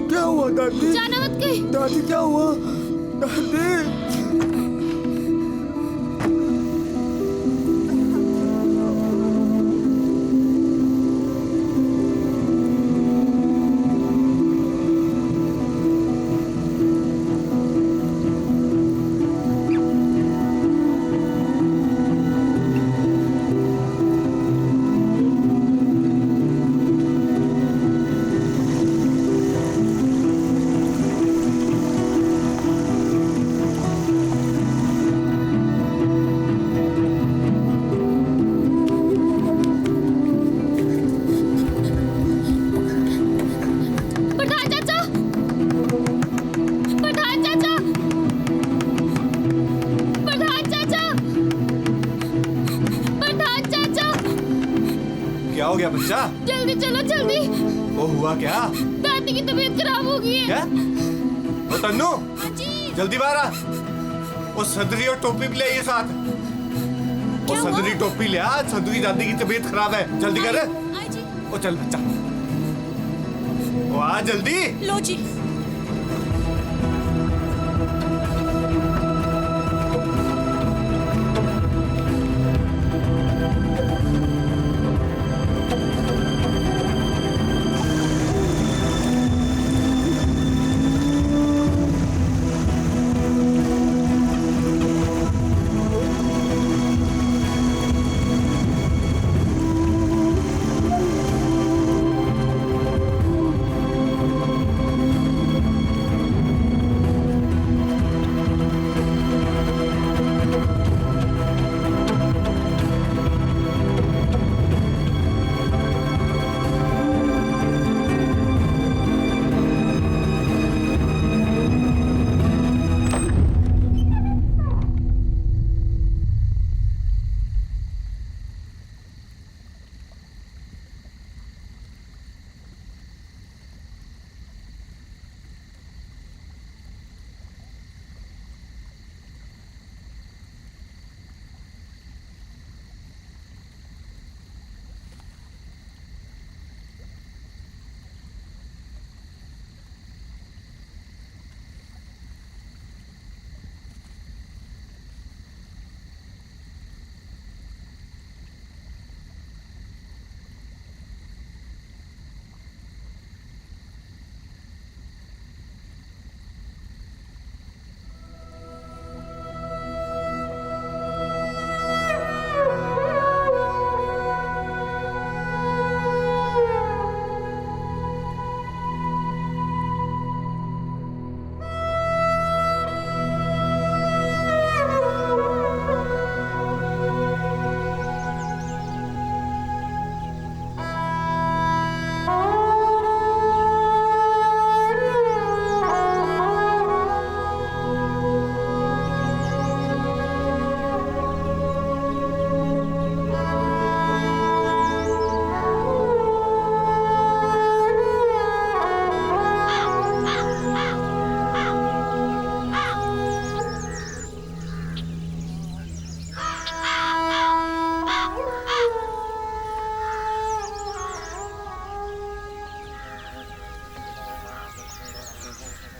क्या हुआ? दादी जाना मत कहीं। दादी क्या हुआ? दादी बच्चा, जल्दी चलो जल्दी। वो हुआ क्या? दादी की तबीयत खराब हो गई है। क्या? वो तन्नू, जल्दी बाहर आ। वो सदरी और टोपी भी ले आइए साथ। वो सदरी टोपी ले आ, संधू की दादी की तबीयत खराब है, जल्दी कर। वो चल बच्चा, वो आ जल्दी। लो जी।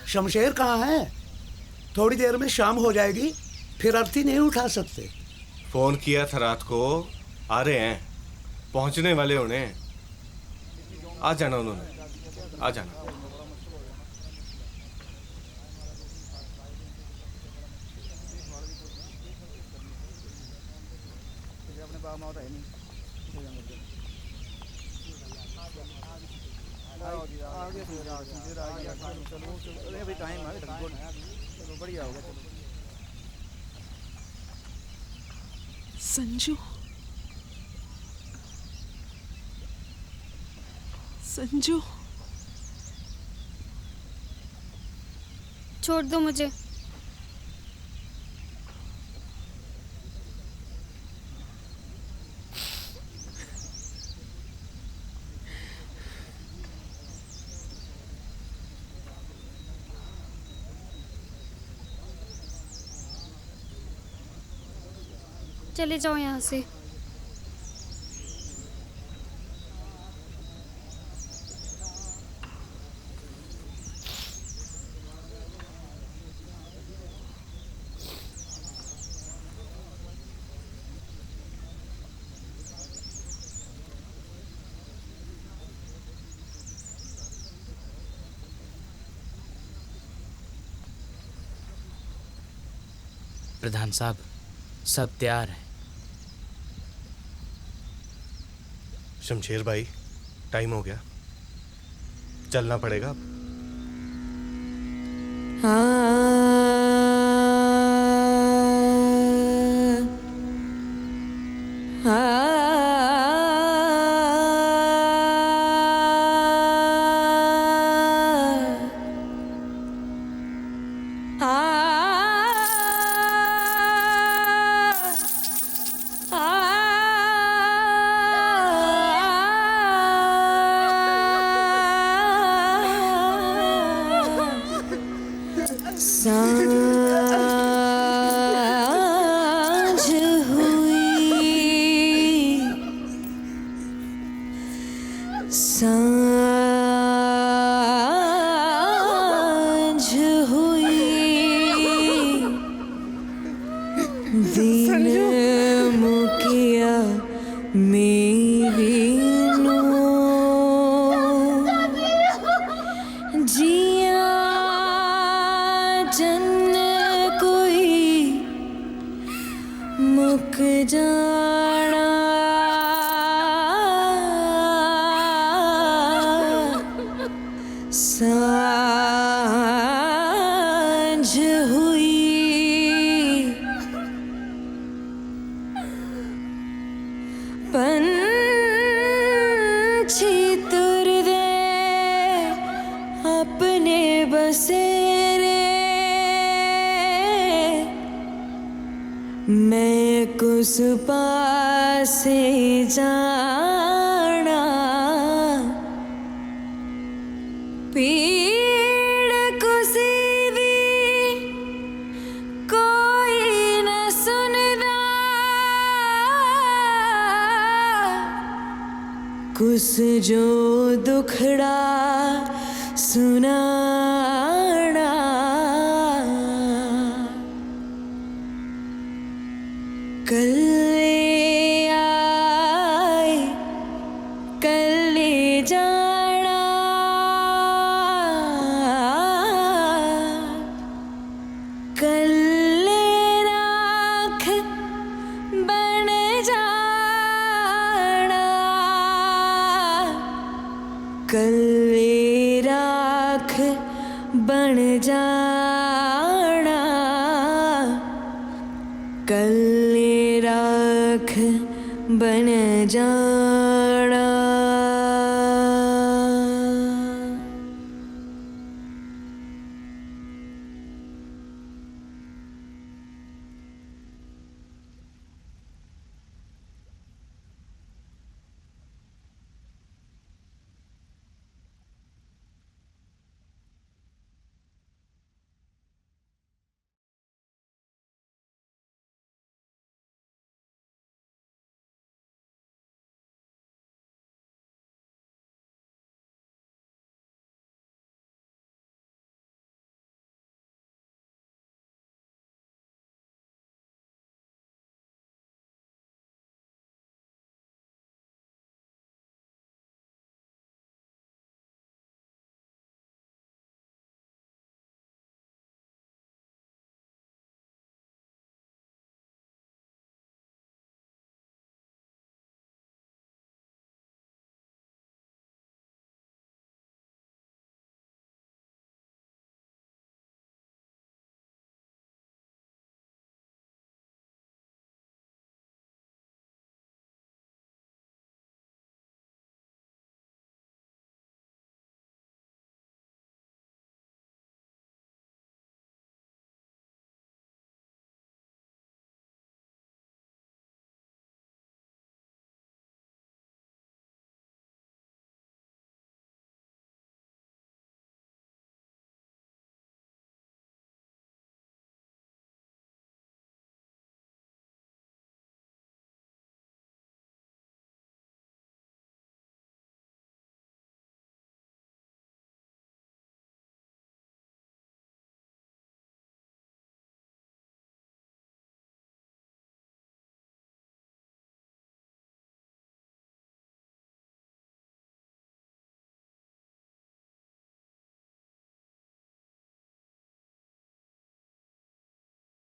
शमशेर कहाँ है? थोड़ी देर में शाम हो जाएगी, फिर अर्थी नहीं उठा सकते। फोन किया था रात को, आ रहे हैं, पहुंचने वाले होने। आ जाना उन्होंने, आ जाना। संजू, संजू, छोड़ दो मुझे। चले जाओ यहाँ से। प्रधान साहब, सब तैयार है। शमशेर भाई, टाइम हो गया, चलना पड़ेगा अब। कुछ जो दुखड़ा सुनाना, कल आए कल ले जाना, कल राख बन जाना, कल राख बन जाना, कल राख बन जाना।